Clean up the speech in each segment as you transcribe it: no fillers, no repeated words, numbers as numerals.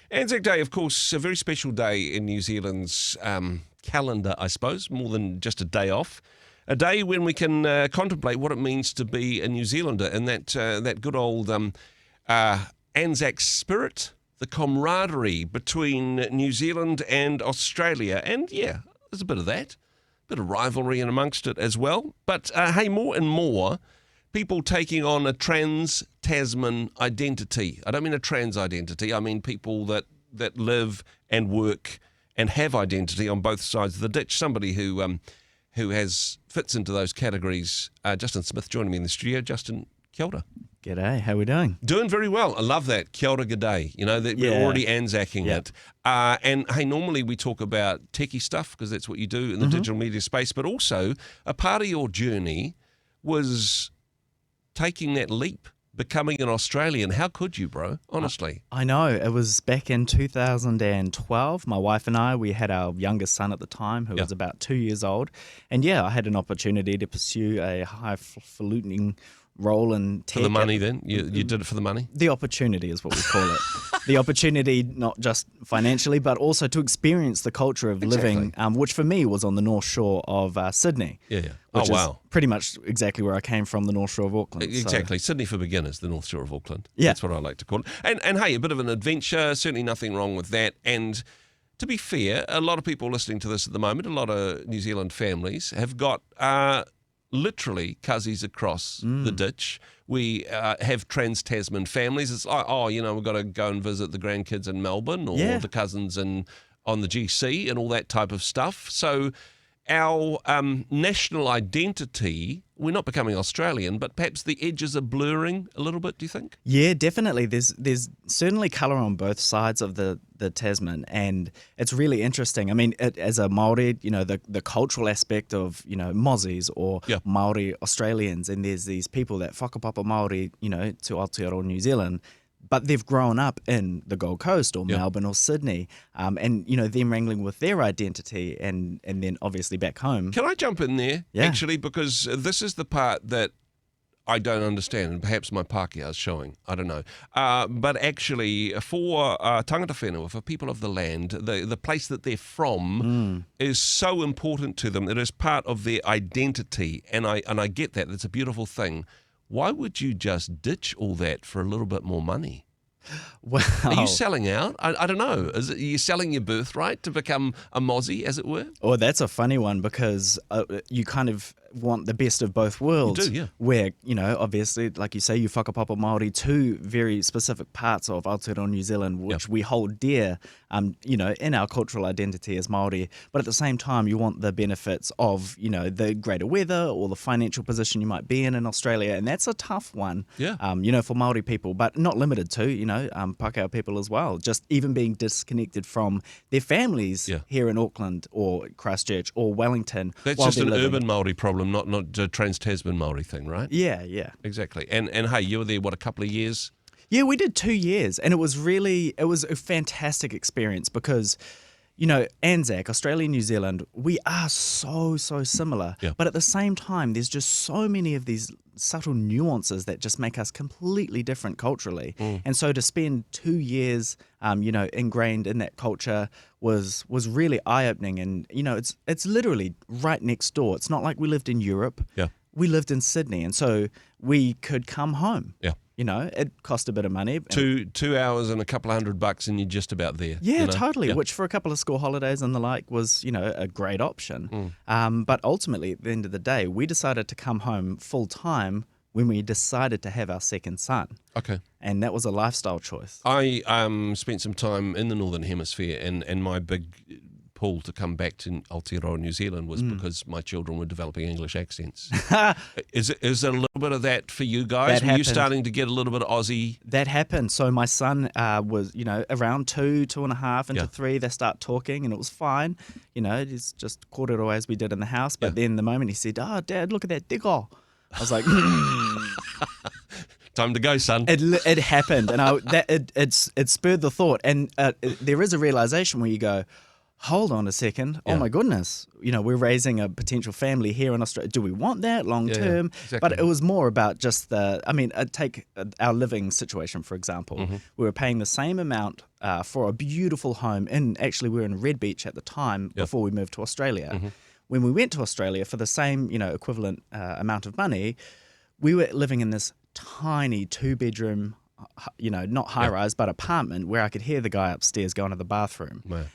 Anzac Day, of course, a very special day in New Zealand's calendar, I suppose, more than just a day off. A day when we can contemplate what it means to be a New Zealander and that good old Anzac spirit, the camaraderie between New Zealand and Australia. And yeah, there's a bit of that, a bit of rivalry in amongst it as well. But hey, more and more people taking on a Trans-Tasman identity. I don't mean a trans identity. I mean people that live and work and have identity on both sides of the ditch. Somebody who fits into those categories. Justin Smith joining me in the studio. Justin, kia ora. G'day, how are we doing? Doing very well. I love that. Kia ora, g'day. You know, that we're already Anzacing it. And hey, normally we talk about techie stuff because that's what you do in the digital media space, but also a part of your journey was taking that leap, becoming an Australian. How could you, bro? Honestly. I know. It was back in 2012. My wife and I, we had our youngest son at the time who was about 2 years old. And yeah, I had an opportunity to pursue a highfalutin role in tech. For the money then? You did it for the money? The opportunity is what we call it. The opportunity not just financially, but also to experience the culture of living, which for me was on the North Shore of Sydney. Yeah. Which is pretty much exactly where I came from, the North Shore of Auckland. Exactly. Sydney for beginners, the North Shore of Auckland. Yeah. That's what I like to call it. And hey, a bit of an adventure, certainly nothing wrong with that. And to be fair, a lot of people listening to this at the moment, a lot of New Zealand families have got literally cousins across the ditch. We have Trans-Tasman families. It's like, we've got to go and visit the grandkids in Melbourne or the cousins on the GC and all that type of stuff. So our national identity, we're not becoming Australian, but perhaps the edges are blurring a little bit, do you think? Yeah, definitely. There's certainly colour on both sides of the Tasman, and it's really interesting. I mean, as a Māori, the cultural aspect of, Mozzies or Māori Australians, and there's these people that whakapapa Māori, to Aotearoa New Zealand, but they've grown up in the Gold Coast or Melbourne or Sydney, and them wrangling with their identity and then obviously back home. Can I jump in there, actually, because this is the part that I don't understand, and perhaps my Pākehā is showing, I don't know. But actually, for tangata whenua, for people of the land, the place that they're from is so important to them. It is part of their identity, and I get that. That's a beautiful thing. Why would you just ditch all that for a little bit more money? Well, are you selling out? I don't know. Are you selling your birthright to become a Mozzie, as it were? Oh, that's a funny one because you kind of want the best of both worlds. You do, yeah. Where, obviously, like you say, you whakapapa Māori, two very specific parts of Aotearoa New Zealand, which we hold dear, in our cultural identity as Māori. But at the same time, you want the benefits of, the greater weather or the financial position you might be in Australia. And that's a tough one, for Māori people, but not limited to, Pākehā people as well. Just even being disconnected from their families here in Auckland or Christchurch or Wellington. That's just an urban Māori problem, not a Trans-Tasman Māori thing, right? Yeah. Exactly. And hey, you were there, a couple of years? Yeah, we did 2 years, and it was a fantastic experience because, Anzac, Australia and New Zealand, we are so similar. Yeah. But at the same time, there's just so many of these subtle nuances that just make us completely different culturally. And so to spend 2 years, ingrained in that culture was really eye-opening. And, it's literally right next door. It's not like we lived in Europe. Yeah. We lived in Sydney, and so we could come home. Yeah. It cost a bit of money. 2 hours and a couple of $100 and you're just about there. Yeah, totally, which for a couple of school holidays and the like was, a great option. But ultimately, at the end of the day, we decided to come home full-time when we decided to have our second son. Okay. And that was a lifestyle choice. I spent some time in the Northern Hemisphere, and my big pull to come back to Aotearoa New Zealand was because my children were developing English accents. Is there a little bit of that for you guys? Were you starting to get a little bit of Aussie? That happened. So my son was, around 2.5 into 3, they start talking and it was fine. He's just kōrero as we did in the house. But then the moment he said, Dad, look at that digo. I was like, Time to go, son. It happened, and it spurred the thought. And there is a realization where you go, hold on a second. Yeah. Oh my goodness. We're raising a potential family here in Australia. Do we want that long term? Exactly. But it was more about just take our living situation, for example. Mm-hmm. We were paying the same amount for a beautiful home. We were in Red Beach at the time before we moved to Australia. Mm-hmm. When we went to Australia for the same, equivalent amount of money, we were living in this tiny 2-bedroom, not high-rise, but apartment where I could hear the guy upstairs going to the bathroom. Wow.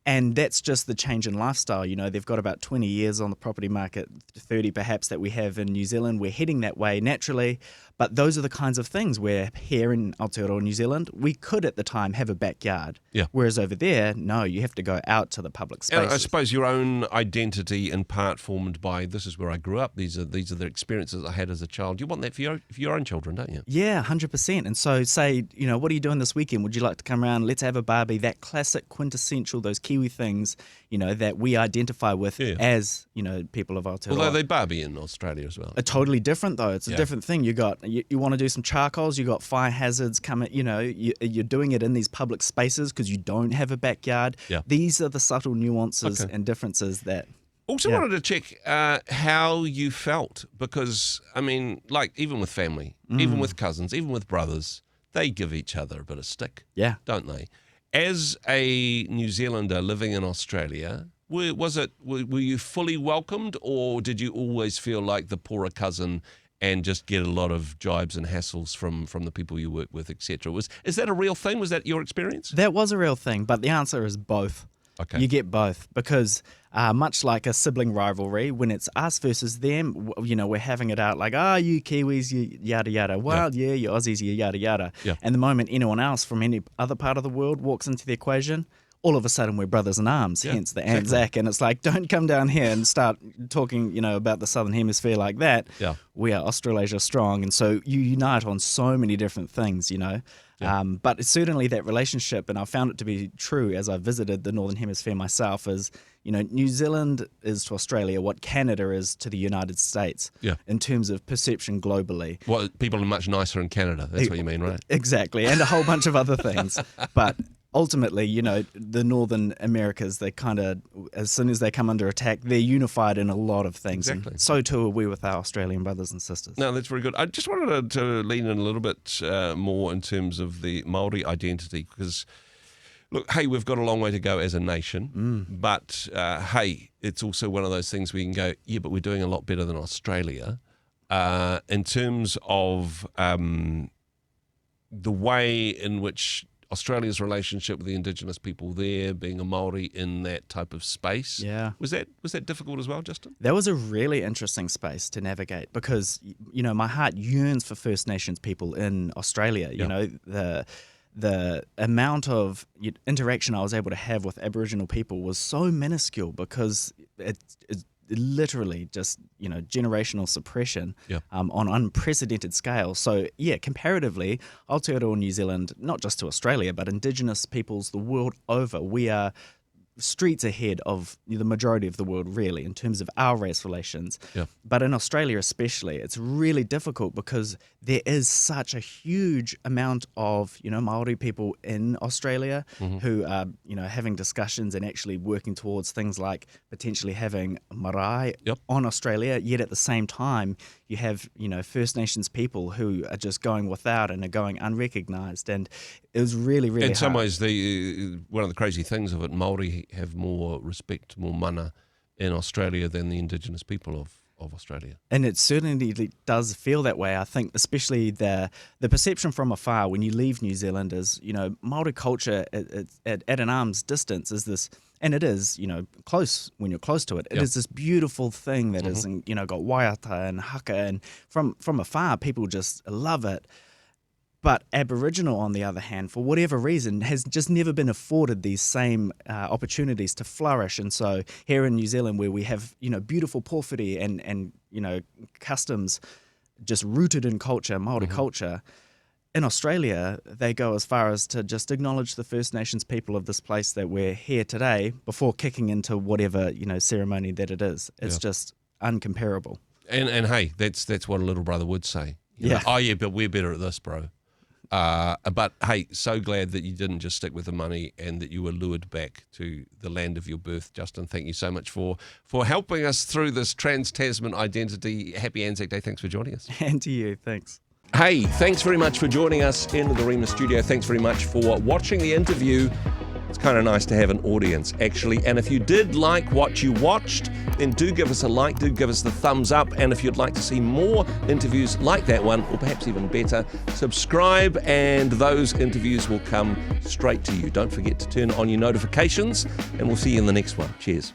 And that's just the change in lifestyle. They've got about 20 years on the property market, 30 perhaps that we have in New Zealand. We're heading that way naturally. But those are the kinds of things where here in Aotearoa, New Zealand, we could at the time have a backyard. Yeah. Whereas over there, no, you have to go out to the public spaces. And I suppose your own identity in part formed by this is where I grew up. These are the experiences I had as a child. You want that for your own children, don't you? Yeah, 100%. And so say, what are you doing this weekend? Would you like to come around? Let's have a barbie. That classic quintessential, those Kiwi things, that we identify with as, people of Aotearoa. Although they barbie in Australia as well. Totally different though. It's a different thing. You want to do some charcoals, you got fire hazards coming, you're doing it in these public spaces because you don't have a backyard. Yeah. These are the subtle nuances and differences that... Also wanted to check how you felt because, even with family, even with cousins, even with brothers, they give each other a bit of stick, don't they? As a New Zealander living in Australia, were you fully welcomed or did you always feel like the poorer cousin and just get a lot of jibes and hassles from the people you work with, etc.? Is that a real thing? Was that your experience? That was a real thing, but the answer is both. Okay. You get both because much like a sibling rivalry, when it's us versus them, we're having it out like, you Kiwis, you yada yada. Well, you Aussies, you yada yada. Yeah. And the moment anyone else from any other part of the world walks into the equation, all of a sudden we're brothers in arms, hence the Anzac. And it's like, don't come down here and start talking, about the Southern Hemisphere like that. Yeah. We are Australasia strong. And so you unite on so many different things, Yeah. But it's certainly that relationship, and I found it to be true as I visited the Northern Hemisphere myself, is, New Zealand is to Australia what Canada is to the United States in terms of perception globally. Well, people are much nicer in Canada. That's what you mean, right? Exactly, and a whole bunch of other things. But ultimately, the Northern Americas, they kind of, as soon as they come under attack, they're unified in a lot of things. Exactly. And so too are we with our Australian brothers and sisters. No, that's very good. I just wanted to lean in a little bit more in terms of the Māori identity because, look, hey, we've got a long way to go as a nation, but hey, it's also one of those things where you can go, yeah, but we're doing a lot better than Australia in terms of the way in which Australia's relationship with the Indigenous people there, being a Māori in that type of space. Yeah. Was that difficult as well, Justin? That was a really interesting space to navigate because, my heart yearns for First Nations people in Australia. The amount of interaction I was able to have with Aboriginal people was so minuscule because it's literally just, generational suppression on unprecedented scale. So, comparatively, Aotearoa New Zealand, not just to Australia, but Indigenous peoples the world over, we are streets ahead of the majority of the world, really, in terms of our race relations. Yeah. But in Australia especially, it's really difficult because there is such a huge amount of, Māori people in Australia who are, having discussions and actually working towards things like potentially having marae on Australia, yet at the same time, you have, First Nations people who are just going without and are going unrecognised. And it was really, really hard. In some ways, one of the crazy things of it, Māori have more respect, more mana in Australia than the Indigenous people of Australia. And it certainly does feel that way. I think especially the perception from afar when you leave New Zealand is, Māori culture at an arm's distance is this, and it is, close when you're close to it. It is this beautiful thing that is, got waiata and haka, and from afar, people just love it. But Aboriginal, on the other hand, for whatever reason, has just never been afforded these same opportunities to flourish. And so here in New Zealand, where we have, beautiful pōwhiri and customs just rooted in culture, Māori culture, in Australia, they go as far as to just acknowledge the First Nations people of this place that we're here today before kicking into whatever, ceremony that it is. It's just uncomparable. And hey, that's what a little brother would say. Oh yeah, but we're better at this, bro. But hey, so glad that you didn't just stick with the money and that you were lured back to the land of your birth, Justin. Thank you so much for helping us through this Trans-Tasman identity. Happy Anzac Day. Thanks for joining us. And to you, thanks. Hey, thanks very much for joining us in the Rhema studio. Thanks very much for watching the interview. It's kind of nice to have an audience, actually. And if you did like what you watched, then do give us a like, do give us the thumbs up. And if you'd like to see more interviews like that one, or perhaps even better, subscribe and those interviews will come straight to you. Don't forget to turn on your notifications, and we'll see you in the next one. Cheers.